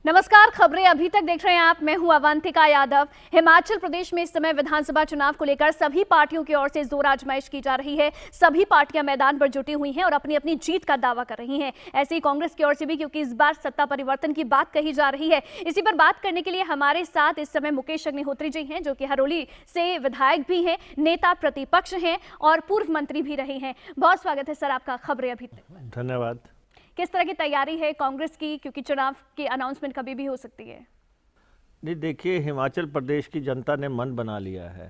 नमस्कार, खबरें अभी तक देख रहे हैं आप। मैं हूं अवंतिका यादव। हिमाचल प्रदेश में इस समय विधानसभा चुनाव को लेकर सभी पार्टियों की ओर से जोर आजमाइश की जा रही है। सभी पार्टियां मैदान पर जुटी हुई हैं और अपनी अपनी जीत का दावा कर रही हैं। ऐसे ही कांग्रेस की ओर से भी, क्योंकि इस बार सत्ता परिवर्तन की बात कही जा रही है। इसी पर बात करने के लिए हमारे साथ इस समय मुकेश अग्निहोत्री जी हैं, जो कि हरोली से विधायक भी हैं, नेता प्रतिपक्ष हैं और पूर्व मंत्री भी रहे हैं। बहुत स्वागत है सर आपका खबरें अभी तक। धन्यवाद। किस तरह की तैयारी है कांग्रेस की, क्योंकि चुनाव की अनाउंसमेंट कभी भी हो सकती है? नहीं, देखिए, हिमाचल प्रदेश की जनता ने मन बना लिया है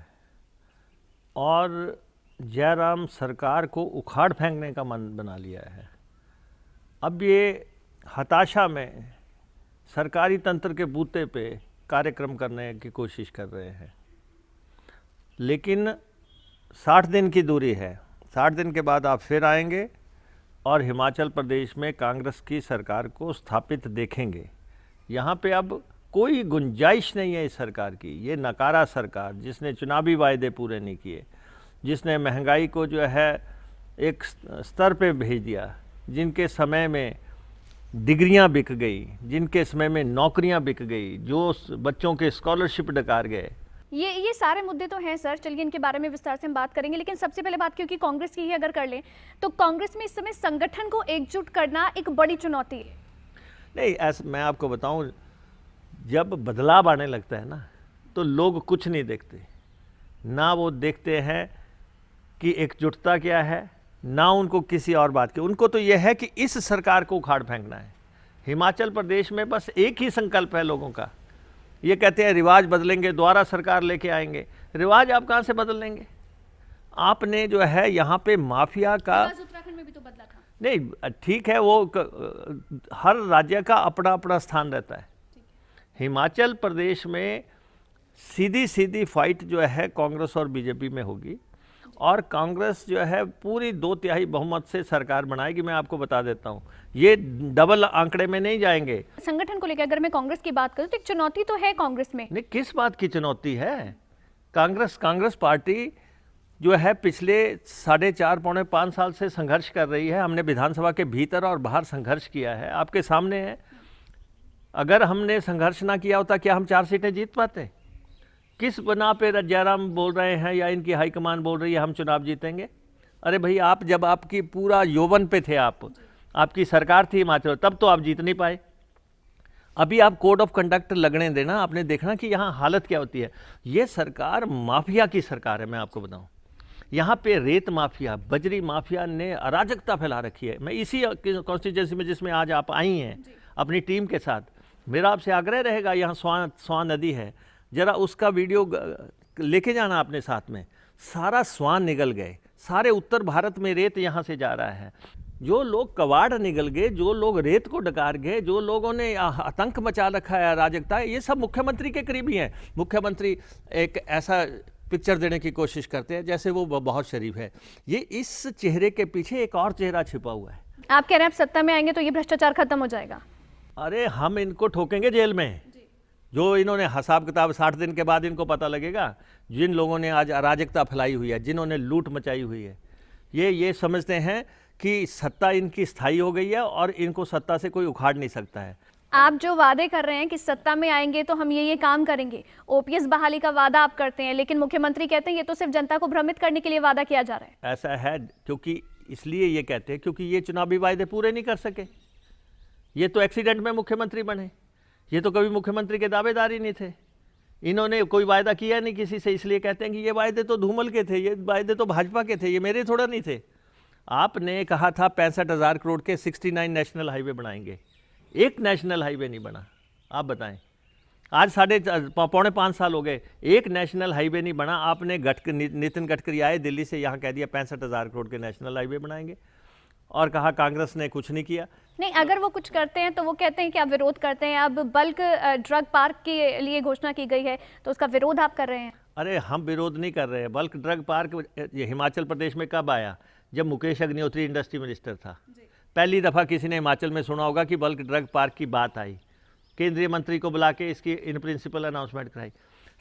और जयराम सरकार को उखाड़ फेंकने का मन बना लिया है। अब ये हताशा में सरकारी तंत्र के बूते पे कार्यक्रम करने की कोशिश कर रहे हैं, लेकिन 60 दिन की दूरी है। 60 दिन के बाद आप फिर आएंगे और हिमाचल प्रदेश में कांग्रेस की सरकार को स्थापित देखेंगे। यहाँ पे अब कोई गुंजाइश नहीं है इस सरकार की। ये नकारा सरकार, जिसने चुनावी वायदे पूरे नहीं किए, जिसने महंगाई को जो है एक स्तर पे भेज दिया, जिनके समय में डिग्रियां बिक गई, जिनके समय में नौकरियां बिक गई, जो बच्चों के स्कॉलरशिप डकार गए। ये सारे मुद्दे तो हैं सर, चलिए इनके बारे में विस्तार से हम बात करेंगे। लेकिन सबसे पहले बात, क्योंकि कांग्रेस की ही अगर कर लें तो कांग्रेस में इस समय संगठन को एकजुट करना एक बड़ी चुनौती है। नहीं, ऐसा मैं आपको बताऊं, जब बदलाव आने लगता है ना, तो लोग कुछ नहीं देखते। ना वो देखते हैं कि एकजुटता क्या है, ना उनको किसी और बात की। उनको तो यह है कि इस सरकार को उखाड़ फेंकना है। हिमाचल प्रदेश में बस एक ही संकल्प है लोगों का। ये कहते हैं रिवाज बदलेंगे, दोबारा सरकार लेके आएंगे। रिवाज आप कहाँ से बदल लेंगे? आपने जो है यहाँ पे माफिया का, उत्तराखंड में भी तो बदला था। नहीं, ठीक है, वो हर राज्य का अपना अपना स्थान रहता है। हिमाचल प्रदेश में सीधी सीधी फाइट जो है कांग्रेस और बीजेपी में होगी और कांग्रेस जो है पूरी 2/3 बहुमत से सरकार बनाएगी। मैं आपको बता देता हूँ, ये डबल आंकड़े में नहीं जाएंगे। संगठन को लेकर अगर मैं कांग्रेस की बात करूं तो एक चुनौती तो है कांग्रेस में। नहीं, किस बात की चुनौती है? कांग्रेस पार्टी जो है पिछले 4.5 पौने 5 साल से संघर्ष कर रही है। हमने विधानसभा के भीतर और बाहर संघर्ष किया है, आपके सामने है। अगर हमने संघर्ष ना किया होता, क्या हम 4 सीटें जीत पाते? किस बना पे जयराम बोल रहे हैं या इनकी हाईकमान बोल रही है हम चुनाव जीतेंगे? अरे भाई, आप जब आपकी पूरा यौवन पे थे, आपकी सरकार थी हिमाचल, तब तो आप जीत नहीं पाए। अभी आप कोड ऑफ कंडक्ट लगने देना, आपने देखना कि यहाँ हालत क्या होती है। ये सरकार माफिया की सरकार है। मैं आपको बताऊं, यहाँ पे रेत माफिया, बजरी माफिया ने अराजकता फैला रखी है। मैं इसी कॉन्स्टिट्यूंसी में, जिसमें आज आप आई हैं अपनी टीम के साथ, मेरा आपसे आग्रह रहेगा, यहाँ स्वान नदी है, जरा उसका वीडियो लेके जाना अपने साथ में। सारा स्वान निगल गए, सारे उत्तर भारत में रेत यहाँ से जा रहा है। जो लोग कवाड़ निगल गए, जो लोग रेत को डकार गए, जो लोगों ने आतंक मचा रखा है, अराजकता, ये सब मुख्यमंत्री के करीबी हैं। मुख्यमंत्री एक ऐसा पिक्चर देने की कोशिश करते हैं जैसे वो बहुत शरीफ है। ये इस चेहरे के पीछे एक और चेहरा छिपा हुआ है। आप कह रहे हैं आप सत्ता में आएंगे तो ये भ्रष्टाचार खत्म हो जाएगा? अरे, हम इनको ठोकेंगे जेल में। जो इन्होंने हिसाब किताब 60 दिन के बाद इनको पता लगेगा। जिन लोगों ने आज अराजकता फैलाई हुई है, जिन्होंने लूट मचाई हुई है, ये समझते हैं कि सत्ता इनकी स्थायी हो गई है और इनको सत्ता से कोई उखाड़ नहीं सकता है। आप जो वादे कर रहे हैं कि सत्ता में आएंगे तो हम ये काम करेंगे, ओपीएस बहाली का वादा आप करते हैं, लेकिन मुख्यमंत्री कहते हैं ये तो सिर्फ जनता को भ्रमित करने के लिए वादा किया जा रहा है। ऐसा है, क्योंकि इसलिए ये कहते हैं क्योंकि ये चुनावी वायदे पूरे नहीं कर सके। ये तो एक्सीडेंट में मुख्यमंत्री बने, ये तो कभी मुख्यमंत्री के दावेदार ही नहीं थे। इन्होंने कोई वायदा किया नहीं किसी से, इसलिए कहते हैं कि ये वायदे तो धूमल के थे, ये वायदे तो भाजपा के थे, ये मेरे थोड़ा नहीं थे। आपने कहा था 65,000 करोड़ के 69 नेशनल हाईवे बनाएंगे, एक नेशनल हाईवे नहीं बना। आप बताएं, आज 4.5 साल हो गए, एक नेशनल हाईवे नहीं बना। आपने नितिन गडकरी आए दिल्ली से, यहाँ कह दिया 65,000 करोड़ के नेशनल हाईवे बनाएंगे और कहा कांग्रेस ने कुछ नहीं किया। नहीं, अगर वो कुछ करते हैं तो वो कहते हैं कि आप विरोध करते हैं। अब बल्क ड्रग पार्क के लिए घोषणा की गई है तो उसका विरोध आप कर रहे हैं। अरे, हम विरोध नहीं कर रहे हैं। बल्क ड्रग पार्क ये हिमाचल प्रदेश में कब आया? जब मुकेश अग्निहोत्री इंडस्ट्री मिनिस्टर था। पहली दफ़ा किसी ने हिमाचल में सुना होगा कि बल्क ड्रग पार्क की बात आई। केंद्रीय मंत्री को बुला के इसकी इन प्रिंसिपल अनाउंसमेंट कराई।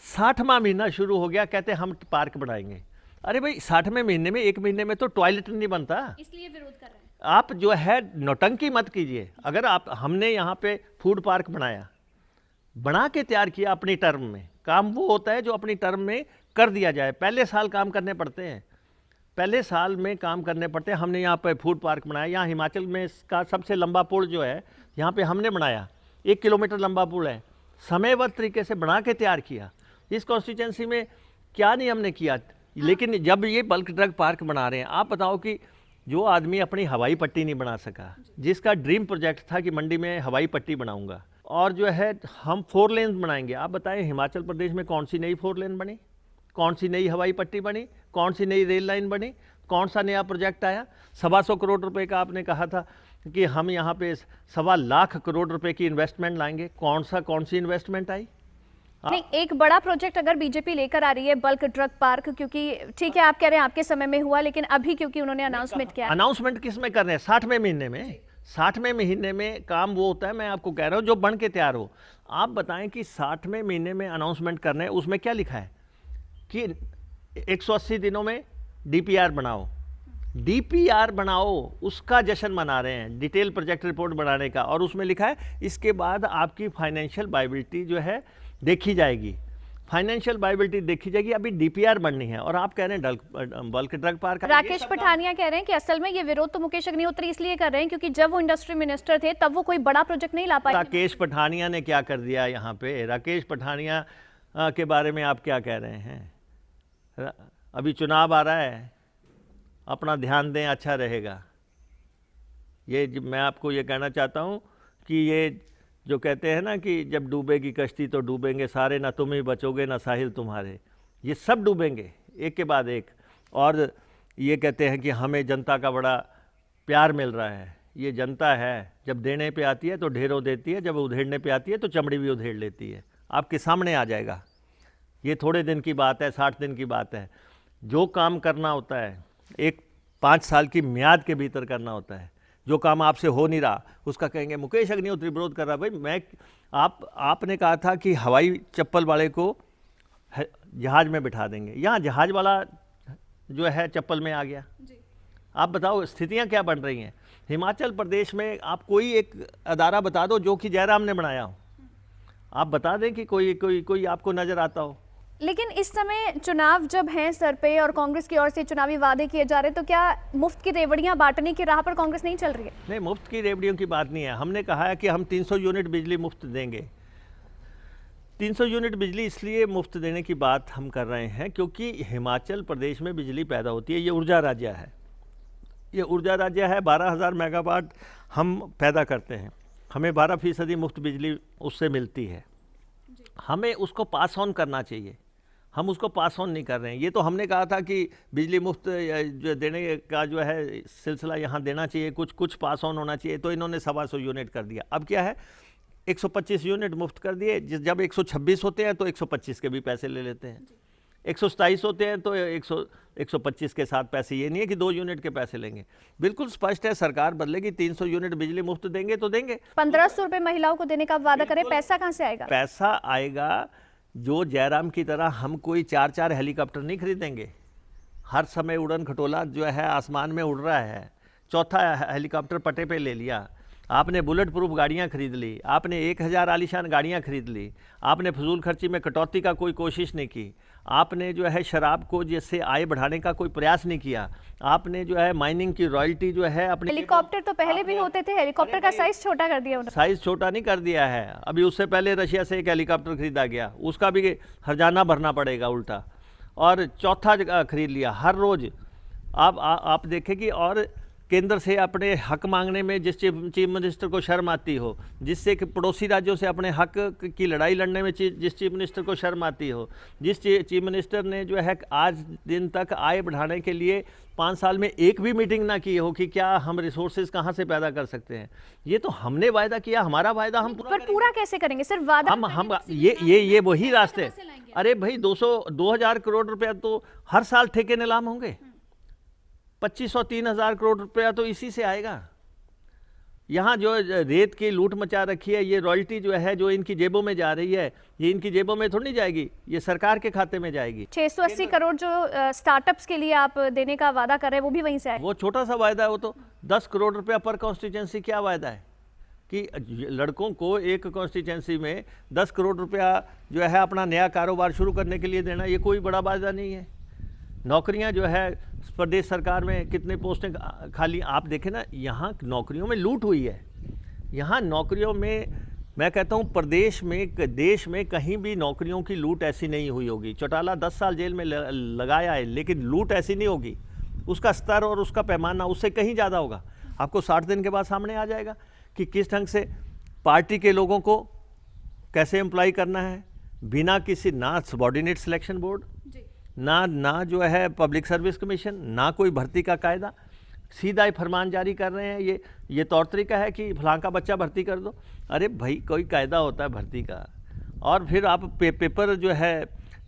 60वां महीना शुरू हो गया, कहते हम पार्क बनाएंगे। अरे भाई, 60वें महीने में, 1 महीने में तो टॉयलेट नहीं बनता, इसलिए विरोध कर रहे हैं। आप जो है नौटंकी मत कीजिए। अगर आप, हमने यहाँ पे फूड पार्क बनाया, बना के तैयार किया अपनी टर्म में। काम वो होता है जो अपनी टर्म में कर दिया जाए। पहले साल काम करने पड़ते हैं, पहले साल में काम करने पड़ते हैं। हमने यहाँ पे फूड पार्क बनाया, यहाँ हिमाचल में इसका सबसे लंबा पुल जो है यहाँ पे हमने बनाया, 1 किलोमीटर लंबा पुल है, समयबद्ध तरीके से बना के तैयार किया। इस कॉन्स्टिट्यूंसी में क्या नहीं हमने किया। लेकिन जब ये बल्क ड्रग पार्क बना रहे हैं, आप बताओ कि जो आदमी अपनी हवाई पट्टी नहीं बना सका, जिसका ड्रीम प्रोजेक्ट था कि मंडी में हवाई पट्टी बनाऊंगा, और जो है हम 4 लेन बनाएंगे, आप बताएं हिमाचल प्रदेश में कौन सी नई 4 लेन बनी, कौन सी नई हवाई पट्टी बनी, कौन सी नई रेल लाइन बनी, कौन सा नया प्रोजेक्ट आया। 125 करोड़ रुपए का आपने कहा था कि हम यहाँ पे 1.25 लाख करोड़ रुपए की इन्वेस्टमेंट लाएंगे, कौन सी इन्वेस्टमेंट आई। नहीं, एक बड़ा प्रोजेक्ट अगर बीजेपी लेकर आ रही है बल्क ड्रग पार्क, क्योंकि ठीक है आप कह रहे हैं आपके समय में हुआ, लेकिन अभी क्योंकि उन्होंने अनाउंसमेंट किया। अनाउंसमेंट किस में कर रहे हैं? 60वें महीने में। 60वें महीने में काम वो होता है, मैं आपको कह रहा हूँ, जो बन के तैयार हो। आप बताएं कि 60वें महीने में अनाउंसमेंट करना है, उसमें क्या लिखा है कि 180 दिनों में डीपीआर बनाओ। डीपीआर बनाओ, उसका जश्न मना रहे हैं, डिटेल प्रोजेक्ट रिपोर्ट बनाने का, और उसमें लिखा है इसके बाद आपकी फाइनेंशियल वायबिलिटी जो है देखी जाएगी, फाइनेंशियल वायबिलिटी देखी जाएगी। अभी डीपीआर बननी है, और आप कह रहे हैं bulk drug park. Rakesh Pathania कह रहे हैं कि असल में ये विरोध तो मुकेश अग्निहोत्री इसलिए कर रहे हैं क्योंकि जब वो इंडस्ट्री मिनिस्टर थे तब वो कोई बड़ा प्रोजेक्ट नहीं ला पाए। राकेश पठानिया ने क्या कर दिया यहाँ पे? राकेश पठानिया के बारे में आप क्या कह रहे हैं? अभी चुनाव आ रहा है, अपना ध्यान दें, अच्छा रहेगा। ये मैं आपको ये कहना चाहता हूँ कि ये जो कहते हैं ना कि जब डूबेगी कश्ती तो डूबेंगे सारे, ना तुम ही बचोगे ना साहिल तुम्हारे, ये सब डूबेंगे एक के बाद एक। और ये कहते हैं कि हमें जनता का बड़ा प्यार मिल रहा है। ये जनता है, जब देने पे आती है तो ढेरों देती है, जब उधेड़ने पे आती है तो चमड़ी भी उधेड़ लेती है। आपके सामने आ जाएगा, ये थोड़े दिन की बात है, 60 दिन की बात है। जो काम करना होता है एक 5 साल की म्याद के भीतर करना होता है। जो काम आपसे हो नहीं रहा उसका कहेंगे मुकेश अग्निहोत्री विरोध कर रहा। भाई आपने कहा था कि हवाई चप्पल वाले को जहाज में बिठा देंगे, यहाँ जहाज वाला जो है चप्पल में आ गया। आप बताओ स्थितियाँ क्या बन रही हैं हिमाचल प्रदेश में। आप कोई एक अदारा बता दो जो कि जयराम ने बनाया हो, आप बता दें कि कोई आपको नज़र आता हो। लेकिन इस समय चुनाव जब हैं सर पे और कांग्रेस की ओर से चुनावी वादे किए जा रहे हैं, तो क्या मुफ्त की रेवड़ियां बांटने की राह पर कांग्रेस नहीं चल रही है? नहीं, मुफ्त की रेवड़ियों की बात नहीं है। हमने कहा है कि हम 300 यूनिट बिजली मुफ्त देंगे। 300 यूनिट बिजली इसलिए मुफ्त देने की बात हम कर रहे हैं क्योंकि हिमाचल प्रदेश में बिजली पैदा होती है। ये ऊर्जा राज्य है, ये ऊर्जा राज्य है। 12,000 मेगावाट हम पैदा करते हैं, हमें 12% मुफ्त बिजली उससे मिलती है। हमें उसको पास ऑन करना चाहिए, हम उसको पास ऑन नहीं कर रहे हैं। ये तो हमने कहा था कि बिजली मुफ्त जो देने का जो है सिलसिला यहाँ देना चाहिए, कुछ पास ऑन होना चाहिए, तो इन्होंने 125 यूनिट कर दिया। अब क्या है, 125 यूनिट मुफ्त कर दिए। जब 126 होते हैं तो 125 के भी पैसे ले लेते हैं, 127 होते हैं तो 125 के साथ पैसे। ये नहीं है कि 2 यूनिट के पैसे लेंगे। बिल्कुल स्पष्ट है, सरकार बदलेगी, 300 यूनिट बिजली मुफ्त देंगे तो देंगे। 1500 रुपए महिलाओं को देने का वादा करें, पैसा कहाँ से आएगा? पैसा आएगा, जो जयराम की तरह हम कोई 4-4 हेलीकॉप्टर नहीं खरीदेंगे। हर समय उड़न खटोला जो है आसमान में उड़ रहा है। चौथा हेलीकॉप्टर पटे पे ले लिया आपने, बुलेट प्रूफ गाड़ियाँ खरीद ली आपने, 1000 आलीशान गाड़ियाँ खरीद ली आपने, फजूल खर्ची में कटौती का कोई कोशिश नहीं की आपने, जो है शराब को जैसे आय बढ़ाने का कोई प्रयास नहीं किया आपने, जो है माइनिंग की रॉयल्टी जो है अपने। हेलीकॉप्टर तो पहले भी होते थे, हेलीकॉप्टर का साइज छोटा कर दिया उन्होंने। साइज छोटा नहीं कर दिया है, अभी उससे पहले रशिया से एक हेलीकॉप्टर खरीदा गया, उसका भी हर्जाना भरना पड़ेगा उल्टा। और चौथा खरीद लिया हर रोज़। आप देखें कि और केंद्र से अपने हक मांगने में जिस चीफ मिनिस्टर को शर्म आती हो, जिससे कि पड़ोसी राज्यों से अपने हक की लड़ाई लड़ने में जिस चीफ मिनिस्टर को शर्म आती हो, जिस चीफ मिनिस्टर ने जो है आज दिन तक आय बढ़ाने के लिए 5 साल में एक भी मीटिंग ना की हो कि क्या हम रिसोर्सेज कहाँ से पैदा कर सकते हैं। ये तो हमने वायदा किया, हमारा वायदा हम पूरा कैसे करेंगे? सिर्फ वादा हम ये वही रास्ते। अरे भाई 2000 करोड़ रुपया तो हर साल ठेके नीलाम होंगे, 2500-3000 करोड़ रुपया तो इसी से आएगा। यहाँ जो रेत की लूट मचा रखी है, ये रॉयल्टी जो है जो इनकी जेबों में जा रही है, ये इनकी जेबों में थोड़ी नहीं जाएगी, ये सरकार के खाते में जाएगी। 680 करोड़ जो स्टार्टअप्स के लिए आप देने का वादा कर रहे हैं वो भी वहीं से आएगा। वो छोटा सा वायदा है, वो तो 10 करोड़ रुपया पर कॉन्स्टिट्यूंसी। क्या वायदा है कि लड़कों को एक कॉन्स्टिट्यूंसी में 10 करोड़ रुपया जो है अपना नया कारोबार शुरू करने के लिए देना, ये कोई बड़ा वादा नहीं है। नौकरियां जो है प्रदेश सरकार में कितने पोस्टें खाली, आप देखें ना, यहाँ नौकरियों में लूट हुई है। यहाँ नौकरियों में मैं कहता हूँ प्रदेश में, देश में कहीं भी नौकरियों की लूट ऐसी नहीं हुई होगी। चौटाला 10 साल जेल में लगाया है, लेकिन लूट ऐसी नहीं होगी। उसका स्तर और उसका पैमाना उससे कहीं ज़्यादा होगा। आपको 60 दिन के बाद सामने आ जाएगा कि किस ढंग से पार्टी के लोगों को कैसे एम्प्लॉय करना है, बिना किसी, ना सबॉर्डिनेट सिलेक्शन बोर्ड, ना जो है पब्लिक सर्विस कमीशन, ना कोई भर्ती का कायदा, सीधा ही फरमान जारी कर रहे हैं। ये तौर तरीका है कि फलां का बच्चा भर्ती कर दो। अरे भाई, कोई कायदा होता है भर्ती का। और फिर आप पेपर जो है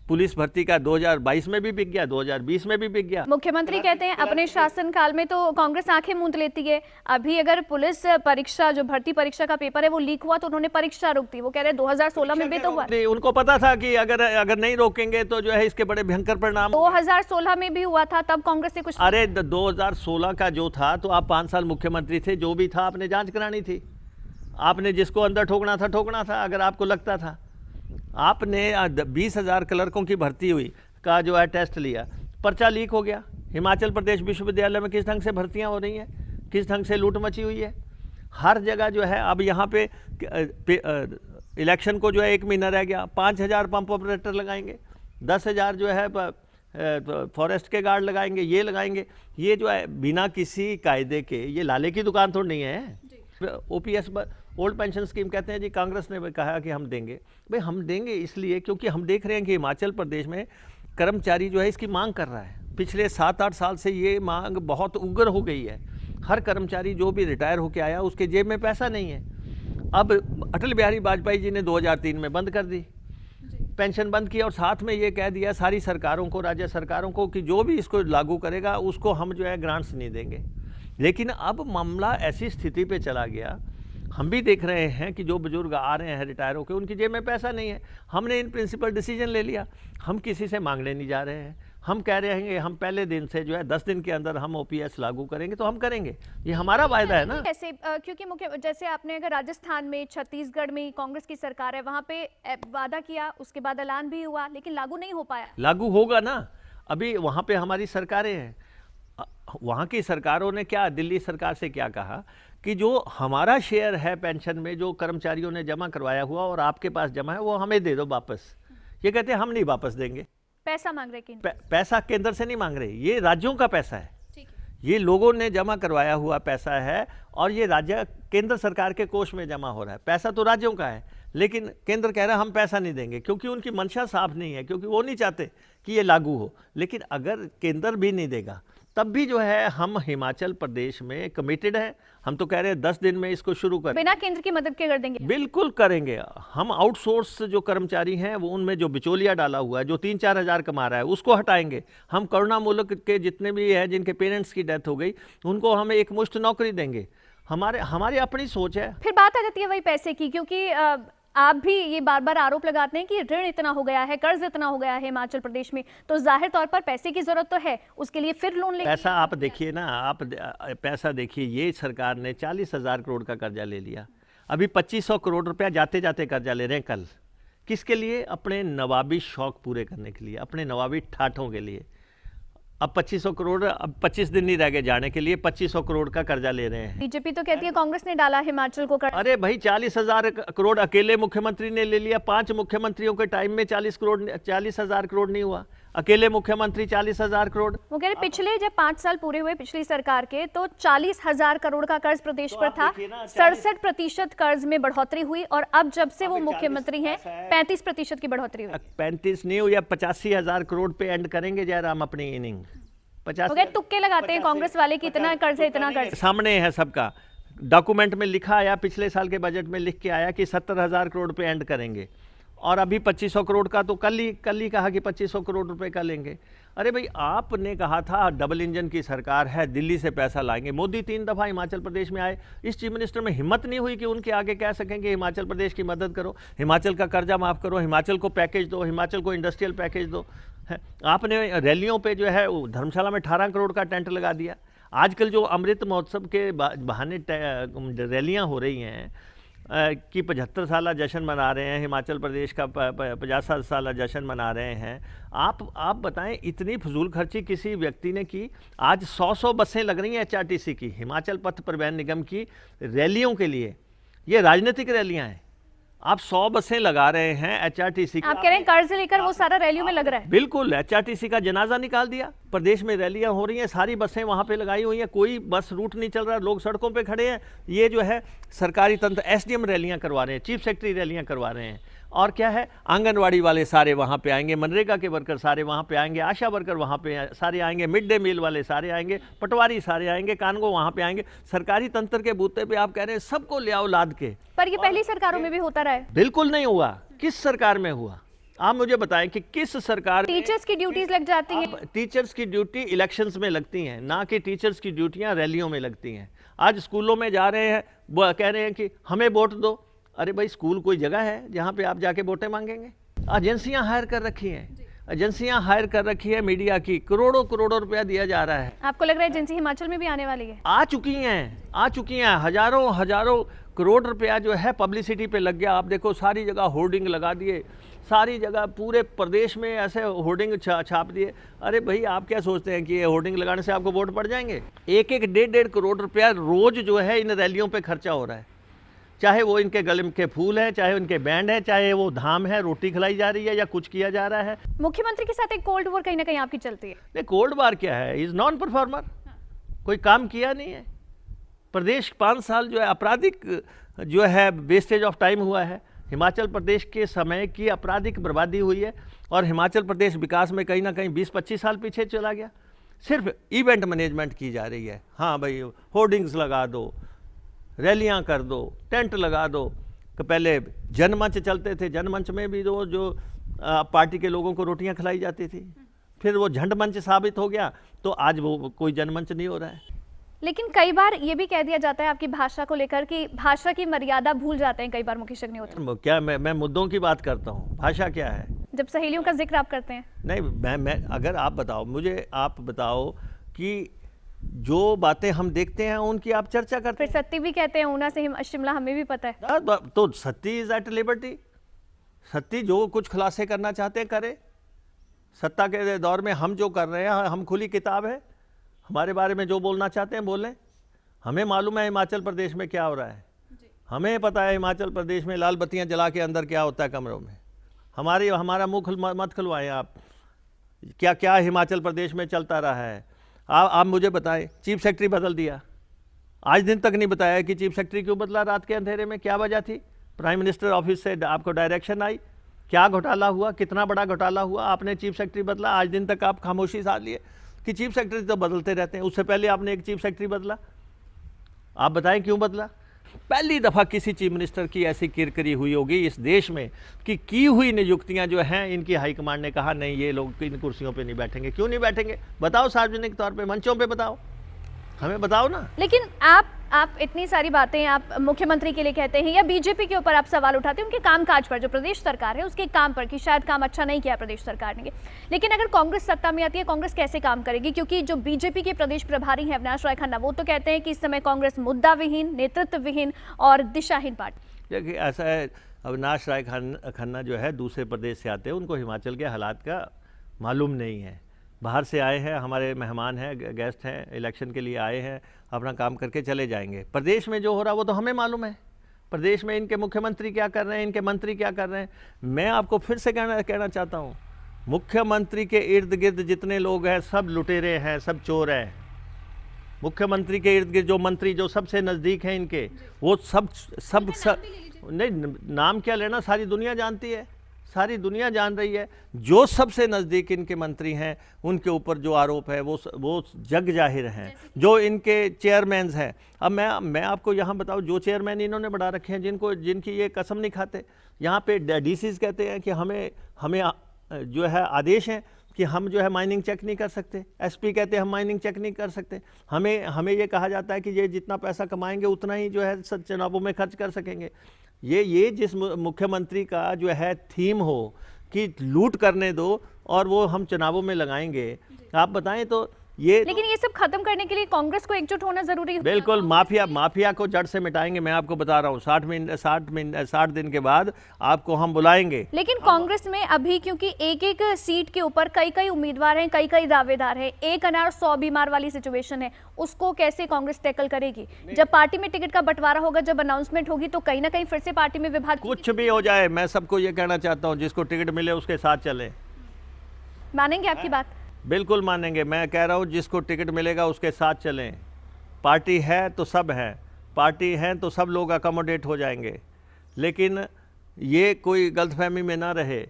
पुलिस भर्ती का 2022 में भी बिक गया, 2020 में भी बिक गया। मुख्यमंत्री कहते हैं अपने शासनकाल में तो कांग्रेस आंखें मूंद लेती है। अभी अगर पुलिस परीक्षा, जो भर्ती परीक्षा का पेपर है वो लीक हुआ तो उन्होंने परीक्षा रोक दी। वो कह रहे हैं 2016 में भी तो हुआ। उनको पता था कि अगर नहीं रोकेंगे तो जो है इसके बड़े भयंकर परिणाम। 2016 में भी हुआ था, तब कांग्रेस ने कुछ। अरे 2016 का जो था, तो आप 5 साल मुख्यमंत्री थे, जो भी था आपने जांच करानी थी। आपने जिसको अंदर ठोकना था, अगर आपको लगता था। आपने 20,000 क्लर्कों की भर्ती हुई का जो है टेस्ट लिया, पर्चा लीक हो गया। हिमाचल प्रदेश विश्वविद्यालय में किस ढंग से भर्तियां हो रही हैं, किस ढंग से लूट मची हुई है हर जगह जो है। अब यहाँ पे इलेक्शन को जो है 1 महीना रह गया, 5,000 पंप ऑपरेटर लगाएंगे, 10,000 जो है फॉरेस्ट के गार्ड लगाएंगे, ये लगाएंगे। ये जो है बिना किसी कायदे के, ये लाले की दुकान थोड़ी नहीं है। ओपीएस ओल्ड पेंशन स्कीम कहते हैं जी, कांग्रेस ने कहा कि हम देंगे। भाई हम देंगे इसलिए क्योंकि हम देख रहे हैं कि हिमाचल प्रदेश में कर्मचारी जो है इसकी मांग कर रहा है। पिछले 7-8 साल से ये मांग बहुत उग्र हो गई है। हर कर्मचारी जो भी रिटायर होकर आया उसके जेब में पैसा नहीं है। अब अटल बिहारी वाजपेयी जी ने 2003 में बंद कर दी, पेंशन बंद की, और साथ में ये कह दिया सारी सरकारों को, राज्य सरकारों को, कि जो भी इसको लागू करेगा उसको हम जो है ग्रांट्स नहीं देंगे। लेकिन अब मामला ऐसी स्थिति पे चला गया, हम भी देख रहे हैं कि जो बुजुर्ग आ रहे हैं रिटायर होकर, उनकी जेब में पैसा नहीं है। हमने इन प्रिंसिपल डिसीजन ले लिया, हम किसी से मांगने नहीं जा रहे हैं। हम कह रहे हैं हम पहले दिन से जो है 10 दिन के अंदर हम ओपीएस लागू करेंगे, तो हम करेंगे, ये हमारा वायदा है ना। कैसे, क्योंकि मुख्य, जैसे आपने अगर राजस्थान में, छत्तीसगढ़ में कांग्रेस की सरकार है, वहां पे वादा किया, उसके बाद ऐलान भी हुआ, लेकिन लागू नहीं हो पाया। लागू होगा ना, अभी वहाँ पे हमारी सरकारें हैं। वहाँ की सरकारों ने क्या, दिल्ली सरकार से क्या कहा कि जो हमारा शेयर है पेंशन में, जो कर्मचारियों ने जमा करवाया हुआ और आपके पास जमा है, वो हमें दे दो वापस। ये कहते हैं हम नहीं वापस देंगे। पैसा मांग रहे हैं, पैसा केंद्र से नहीं मांग रहे, ये राज्यों का पैसा है। ठीक है। ये लोगों ने जमा करवाया हुआ पैसा है और ये राज्य, केंद्र सरकार के कोष में जमा हो रहा है। पैसा तो राज्यों का है, लेकिन केंद्र कह रहा है हम पैसा नहीं देंगे, क्योंकि उनकी मंशा साफ नहीं है, क्योंकि वो नहीं चाहते कि ये लागू हो। लेकिन अगर केंद्र भी नहीं देगा तब भी जो है हम हिमाचल प्रदेश में कमिटेड है। हम तो कह रहे हैं 10 दिन में इसको शुरू कर, बिना केंद्र की मदद के कर देंगे। बिल्कुल करेंगे। हम आउटसोर्स जो कर्मचारी हैं, वो उनमें जो बिचौलिया डाला हुआ है, जो 3-4 हज़ार कमा रहा है, उसको हटाएंगे। हम करुणा मुल्क के जितने भी हैं जिनके पेरेंट्स की डेथ हो गई, उनको हम एक मुश्त नौकरी देंगे। हमारी अपनी सोच है। फिर बात आ जाती है वही पैसे की, क्योंकि आप भी ये बार बार आरोप लगाते हैं कि ऋण इतना हो गया है, कर्ज इतना हो गया है हिमाचल प्रदेश में, तो जाहिर तौर पर पैसे की जरूरत तो है, उसके लिए फिर लोन लेंगे। पैसा आप देखिए ना, आप पैसा देखिए, ये सरकार ने 40,000 करोड़ का कर्जा ले लिया। अभी 2500 करोड़ रुपया जाते जाते कर्जा ले रहे हैं कल। किसके लिए? अपने नवाबी शौक पूरे करने के लिए, अपने नवाबी ठाठों के लिए। अब 2500 करोड़, अब 25 दिन नहीं रह गए जाने के लिए, 2500 करोड़ का कर्जा ले रहे हैं। बीजेपी तो कहती है कांग्रेस ने डाला हिमाचल को कर्ज। अरे भाई 40,000 करोड़ अकेले मुख्यमंत्री ने ले लिया। 5 मुख्यमंत्रियों के टाइम में 40,000 करोड़ नहीं हुआ, अकेले मुख्यमंत्री 40,000 करोड़। वो कह रहे पिछले जब 5 साल पूरे हुए पिछली सरकार के, तो 40,000 करोड़ का कर्ज प्रदेश पर था। 67% कर्ज में बढ़ोतरी हुई, और अब जब से वो मुख्यमंत्री हैं 35% की बढ़ोतरी हुई। 35 नहीं हुई, अब 85,000 करोड़ पे एंड करेंगे जयराम अपनी इनिंग। 50 तुक्के लगाते हैं कांग्रेस वाले कि इतना कर्ज है, इतना कर्ज। सामने है सबका, डॉक्यूमेंट में लिखा आया, पिछले साल के बजट में लिख के आया कि 70,000 करोड़ पे एंड करेंगे, और अभी 2500 करोड़ का तो कल ही कहा कि 2500 करोड़ रुपए का लेंगे। अरे भाई, आपने कहा था डबल इंजन की सरकार है, दिल्ली से पैसा लाएंगे। मोदी 3 दफ़ा हिमाचल प्रदेश में आए, इस चीफ मिनिस्टर में हिम्मत नहीं हुई कि उनके आगे कह सकें कि हिमाचल प्रदेश की मदद करो, हिमाचल का कर्जा माफ़ करो, हिमाचल को पैकेज दो, हिमाचल को इंडस्ट्रियल पैकेज दो। आपने रैलियों पे जो है धर्मशाला में 18 करोड़ का टेंट लगा दिया। आजकल जो अमृत महोत्सव के बहाने रैलियां हो रही हैं, की 75 साल जश्न मना रहे हैं, हिमाचल प्रदेश का 50 साल जश्न मना रहे हैं। आप बताएं, इतनी फजूल खर्ची किसी व्यक्ति ने की? आज 100 बसें लग रही हैं HRTC की, हिमाचल पथ परिवहन निगम की रैलियों के लिए। ये राजनीतिक रैलियां हैं। आप 100 बसें लगा रहे हैं HRTC की। आप कह रहे हैं कर्ज लेकर वो सारा रैलियों में लग रहा है? बिल्कुल, HRTC का जनाजा निकाल दिया। प्रदेश में रैलियां हो रही हैं, सारी बसें वहां पे लगाई हुई हैं, कोई बस रूट नहीं चल रहा, लोग सड़कों पे खड़े हैं। ये जो है सरकारी तंत्र, SDM रैलियां करवा रहे हैं, चीफ सेक्रेटरी रैलियां करवा रहे हैं। और क्या है, आंगनवाड़ी वाले सारे वहाँ पे आएंगे, मनरेगा के वर्कर सारे वहाँ पे आएंगे, आशा वर्कर वहाँ पे सारे आएंगे, मिड डे मील वाले सारे आएंगे, पटवारी सारे आएंगे, कानगो वहाँ पे आएंगे। सरकारी तंत्र के बूते पे आप कह रहे हैं सबको ले आओ लाद के। पर ये पहली सरकारों में भी होता रहा है। बिल्कुल नहीं हुआ। किस सरकार में हुआ? आप मुझे बताएं कि किस सरकार में टीचर्स की ड्यूटीज लग जाती हैं। टीचर्स की ड्यूटी इलेक्शंस में लगती हैं, ना कि टीचर्स की ड्यूटियां रैलियों में लगती हैं। आज स्कूलों में जा रहे हैं, वो कह रहे हैं कि हमें वोट दो। अरे भाई, स्कूल कोई जगह है जहां पे आप जाके वोटें मांगेंगे? एजेंसियां हायर कर रखी हैं, एजेंसियां हायर कर रखी है मीडिया की, करोड़ों रुपया दिया जा रहा है। आपको लग रहा है एजेंसी हिमाचल में भी आने वाली है? आ चुकी हैं। हजारों करोड़ रुपया जो है पब्लिसिटी पे लग गया। आप देखो, सारी जगह होर्डिंग लगा दिए, सारी जगह पूरे प्रदेश में ऐसे होर्डिंग छाप दिए। अरे भाई, आप क्या सोचते हैं कि ये होर्डिंग लगाने से आपको वोट पड़ जाएंगे? 1-1, 1.5 करोड़ रुपया रोज जो है इन रैलियों पे खर्चा हो रहा है। चाहे वो इनके गले के फूल हैं, चाहे उनके बैंड हैं, चाहे वो धाम है, रोटी खिलाई जा रही है या कुछ किया जा रहा है। मुख्यमंत्री के साथ एक कोल्ड वॉर कहीं ना कहीं आपकी चलती है। नहीं, कोल्ड वॉर क्या है? इज नॉन परफॉर्मर, कोई काम किया नहीं है। प्रदेश 5 साल जो है आपराधिक जो है वेस्टेज ऑफ टाइम हुआ है। हिमाचल प्रदेश के समय की आपराधिक बर्बादी हुई है और हिमाचल प्रदेश विकास में कहीं ना कहीं 20-25 साल पीछे चला गया। सिर्फ इवेंट मैनेजमेंट की जा रही है। हाँ भाई, होर्डिंग्स लगा दो, रैलियां कर दो, टेंट लगा दो। कि पहले जनमंच चलते थे, जनमंच में भी जो पार्टी के लोगों को रोटियां खिलाई जाती थी, फिर वो झंड मंच साबित हो गया, तो आज वो कोई जनमंच नहीं हो रहा है। लेकिन कई बार ये भी कह दिया जाता है आपकी भाषा को लेकर कि भाषा की मर्यादा भूल जाते हैं कई बार मुकेश अग्निहोत्री। क्या मैं मुद्दों की बात करता हूँ, भाषा क्या है? जब सहेलियों का जिक्र आप करते हैं। नहीं, मैं अगर आप बताओ मुझे, आप बताओ कि जो बातें हम देखते हैं उनकी आप चर्चा करते फिर सत्ती भी कहते हैं, ऊना से शिमला, हमें भी पता है। हैं। तो Satti is at liberty. Satti जो कुछ खुलासे करना चाहते हैं करे। सत्ता के दौर में हम जो कर रहे हैं, हम खुली किताब है, हमारे बारे में जो बोलना चाहते हैं बोलें। हमें मालूम है हिमाचल प्रदेश में क्या हो रहा है, हमें पता है हिमाचल प्रदेश में लाल बत्तियां जला के अंदर क्या होता है कमरों में। हमारा मुंह मत खुलवाएं आप। क्या क्या हिमाचल प्रदेश में चलता रहा है। आप मुझे बताएं, चीफ सेक्रेटरी बदल दिया, आज दिन तक नहीं बताया कि चीफ सेक्रेटरी क्यों बदला रात के अंधेरे में, क्या वजह थी? प्राइम मिनिस्टर ऑफिस से आपको डायरेक्शन आई, क्या घोटाला हुआ, कितना बड़ा घोटाला हुआ, आपने चीफ सेक्रेटरी बदला। आज दिन तक आप खामोशी साध लिए कि चीफ सेक्रेटरी तो बदलते रहते हैं। उससे पहले आपने एक चीफ सेक्रेटरी बदला, आप बताएं क्यों बदला? पहली दफ़ा किसी चीफ मिनिस्टर की ऐसी किरकिरी हुई होगी इस देश में कि की हुई नियुक्तियां जो हैं, इनकी हाईकमांड ने कहा नहीं, ये लोग इन कुर्सियों पे नहीं बैठेंगे। क्यों नहीं बैठेंगे? बताओ, सार्वजनिक तौर पे मंचों पे बताओ, हमें बताओ ना। लेकिन आप इतनी सारी बातें आप मुख्यमंत्री के लिए कहते हैं या बीजेपी के ऊपर आप सवाल उठाते हैं उनके कामकाज पर, जो प्रदेश सरकार है उसके काम पर, कि शायद काम अच्छा नहीं किया प्रदेश सरकार ने। लेकिन अगर कांग्रेस सत्ता में आती है, कांग्रेस कैसे काम करेगी? क्योंकि जो बीजेपी के प्रदेश प्रभारी हैं अविनाश राय खन्ना, वो तो कहते हैं कि इस समय कांग्रेस मुद्दा विहीन, नेतृत्व विहीन और दिशाहीन पार्टी। देखिए, ऐसा है, अविनाश राय खन्ना जो है दूसरे प्रदेश से आते हैं, उनको हिमाचल के हालात का मालूम नहीं है। बाहर से आए हैं, हमारे मेहमान हैं, गेस्ट हैं, इलेक्शन के लिए आए हैं, अपना काम करके चले जाएंगे। प्रदेश में जो हो रहा है वो तो हमें मालूम है। प्रदेश में इनके मुख्यमंत्री क्या कर रहे हैं, इनके मंत्री क्या कर रहे हैं। मैं आपको फिर से कहना चाहता हूँ, मुख्यमंत्री के इर्द गिर्द जितने लोग हैं सब लुटेरे हैं, सब चोर हैं। मुख्यमंत्री के इर्द गिर्द जो मंत्री जो सबसे नज़दीक हैं इनके, वो सब नहीं, नाम क्या लेना, सारी दुनिया जानती है, सारी दुनिया जान रही है। जो सबसे नज़दीक इनके मंत्री हैं उनके ऊपर जो आरोप है वो जग जाहिर हैं। जो इनके चेयरमैन हैं, अब मैं आपको यहाँ बताऊँ, जो चेयरमैन इन्होंने बढ़ा रखे हैं, जिनकी ये कसम नहीं खाते, यहाँ पे डीसीज कहते हैं कि हमें जो है आदेश हैं कि हम जो है माइनिंग चेक नहीं कर सकते। एसपी कहते हैं हम माइनिंग चेक नहीं कर सकते। हमें ये कहा जाता है कि ये जितना पैसा कमाएंगे उतना ही जो है चुनावों में खर्च कर सकेंगे। ये जिस मुख्यमंत्री का जो है थीम हो कि लूट करने दो और वो हम चुनावों में लगाएंगे, आप बताएं तो ये लेकिन ये सब खत्म करने के लिए कांग्रेस को एकजुट होना जरूरी है। बिल्कुल माफिया को जड़ से मिटाएंगे, मैं आपको बता रहा हूँ। 60 दिन के बाद आपको हम बुलाएंगे। लेकिन कांग्रेस में अभी क्योंकि एक एक सीट के ऊपर कई कई उम्मीदवार हैं, कई कई दावेदार हैं, एक अनार 100 बीमार वाली सिचुएशन है, उसको कैसे कांग्रेस टैकल करेगी? जब पार्टी में टिकट का बंटवारा होगा, जब अनाउंसमेंट होगी, तो कहीं ना कहीं फिर से पार्टी में विभाग। कुछ भी हो जाए, मैं सबको ये कहना चाहता हूँ, जिसको टिकट मिले उसके साथ चले। मानेंगे आपकी बात? बिल्कुल मानेंगे। मैं कह रहा हूँ जिसको टिकट मिलेगा उसके साथ चलें। पार्टी है तो सब हैं, पार्टी है तो सब लोग अकोमोडेट हो जाएंगे। लेकिन ये कोई गलतफहमी में ना रहे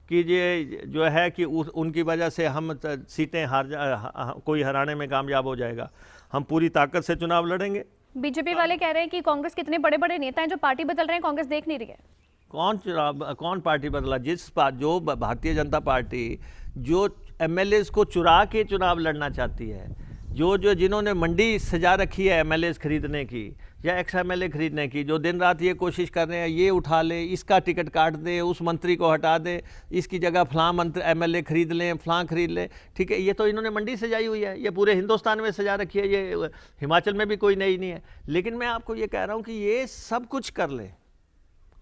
कि ये जो है कि उनकी वजह से हम सीटें कोई हराने में कामयाब हो जाएगा। हम पूरी ताकत से चुनाव लड़ेंगे। बीजेपी वाले कह रहे हैं कि कांग्रेस कितने बड़े बड़े नेता हैं जो पार्टी बदल रहे हैं, कांग्रेस देख नहीं रही है। कौन पार्टी बदला? जो भारतीय जनता पार्टी जो एमएलएस को चुरा के चुनाव लड़ना चाहती है, जिन्होंने मंडी सजा रखी है एमएलएस खरीदने की या एक्स एमएलए खरीदने की, जो दिन रात ये कोशिश कर रहे हैं ये उठा ले, इसका टिकट काट दे, उस मंत्री को हटा दे, इसकी जगह फलां मंत्री एमएलए खरीद लें, फलां खरीद लें। ठीक है, ये तो इन्होंने मंडी सजाई हुई है, ये पूरे हिंदुस्तान में सजा रखी है, ये हिमाचल में भी कोई नई नहीं है। लेकिन मैं आपको ये कह रहा हूँ कि ये सब कुछ कर ले,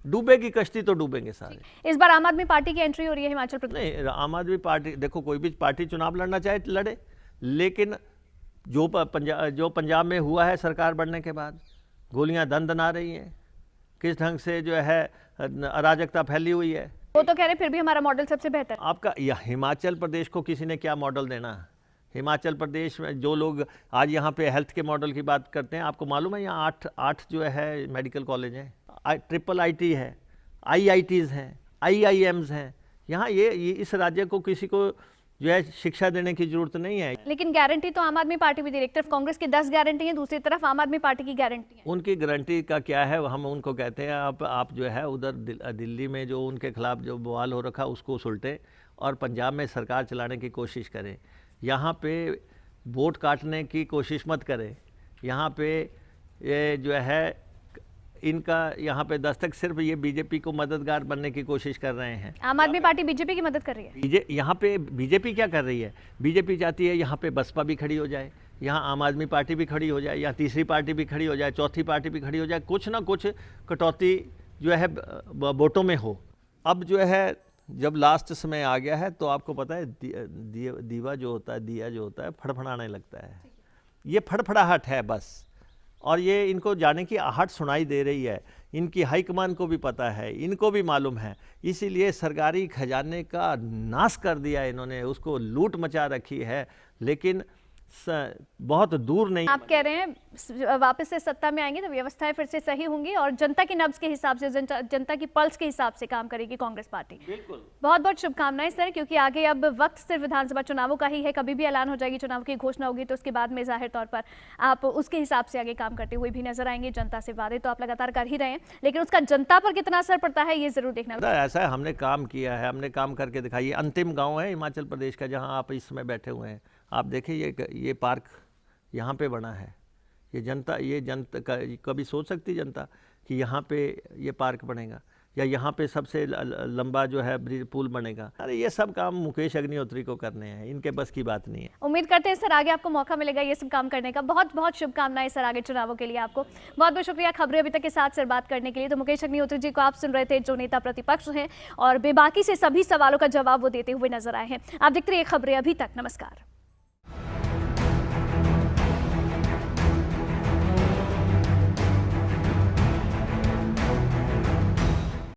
डूबेगी कश्ती तो डूबेंगे सारे। इस बार आम आदमी पार्टी की एंट्री हो रही है हिमाचल प्रदेश। नहीं, आम आदमी पार्टी, देखो कोई भी पार्टी चुनाव लड़ना चाहे लड़े, लेकिन जो पंजाब में हुआ है सरकार बनने के बाद, गोलियां दंदना रही हैं, किस ढंग से जो है अराजकता फैली हुई है। वो तो कह रहे फिर भी हमारा मॉडल सबसे बेहतर। आपका हिमाचल प्रदेश को किसी ने क्या मॉडल देना है? हिमाचल प्रदेश में जो लोग आज यहाँ पे हेल्थ के मॉडल की बात करते हैं, आपको मालूम है यहाँ 8 जो है मेडिकल कॉलेज हैं, ट्रिपल आईटी है, आईआईटीज़ हैं, आईआईएम्स हैं। यहाँ ये इस राज्य को किसी को जो है शिक्षा देने की जरूरत नहीं है। लेकिन गारंटी तो आम आदमी पार्टी भी दे रही है। एक तरफ कांग्रेस की 10 गारंटी है, दूसरी तरफ आम आदमी पार्टी की गारंटी है। उनकी गारंटी का क्या है, हम उनको कहते हैं आप जो है उधर दिल्ली में जो उनके खिलाफ जो बवाल हो रखा उसको सुलटे और पंजाब में सरकार चलाने की कोशिश करें। यहाँ पे वोट काटने की कोशिश मत करें। यहाँ पे ये जो है इनका यहाँ पे दस्तक सिर्फ ये बीजेपी को मददगार बनने की कोशिश कर रहे हैं। आम आदमी पार्टी बीजेपी की मदद कर रही है। यहाँ पे बीजेपी क्या कर रही है? बीजेपी चाहती है यहाँ पे बसपा भी खड़ी हो जाए, यहाँ आम आदमी पार्टी भी खड़ी हो जाए, यहाँ तीसरी पार्टी भी खड़ी हो जाए, चौथी पार्टी भी खड़ी हो जाए, कुछ ना कुछ कटौती जो है वोटों में हो। अब जो है जब लास्ट समय आ गया है तो आपको पता है दिया जो होता है फड़फड़ाने लगता है। ये फड़फड़ाहट है बस, और ये इनको जाने की आहट सुनाई दे रही है। इनकी हाईकमान को भी पता है, इनको भी मालूम है, इसीलिए सरकारी खजाने का नाश कर दिया इन्होंने, उसको लूट मचा रखी है। लेकिन बहुत दूर नहीं। आप कह रहे हैं वापस से सत्ता में आएंगे तो व्यवस्थाएं फिर से सही होंगी और जनता की नब्ज के हिसाब से, जनता की पल्स के हिसाब से काम करेगी कांग्रेस पार्टी। बिल्कुल। बहुत बहुत शुभकामनाएं सर, क्योंकि आगे अब वक्त सिर्फ विधानसभा चुनावों का ही है। कभी भी ऐलान हो जाएगी, चुनाव की घोषणा होगी तो उसके बाद में जाहिर तौर पर आप उसके हिसाब से आगे काम करते हुए भी नजर आएंगे। जनता से वादे तो आप लगातार कर ही रहे हैं, लेकिन उसका जनता पर कितना असर पड़ता है ये जरूर देखना। ऐसा है, हमने काम किया है, हमने काम करके दिखाई। अंतिम गाँव है हिमाचल प्रदेश का जहाँ आप इस समय बैठे हुए हैं। आप देखिए ये पार्क यहाँ पे बना है। ये जनता कभी सोच सकती जनता कि यहाँ पे ये पार्क बनेगा या यहाँ पे सबसे लंबा जो है ब्रिज पुल बनेगा? अरे ये सब काम मुकेश अग्निहोत्री को करने हैं, इनके बस की बात नहीं है। उम्मीद करते हैं सर आगे आपको मौका मिलेगा ये सब काम करने का। बहुत बहुत शुभकामनाएं सर आगे चुनावों के लिए आपको। बहुत बहुत शुक्रिया खबरें अभी तक के साथ सर बात करने के लिए। तो मुकेश अग्निहोत्री जी को आप सुन रहे थे, जो नेता प्रतिपक्ष हैं और बेबाकी से सभी सवालों का जवाब वो देते हुए नजर आए हैं। आप देखते रहिए खबरें अभी तक। नमस्कार।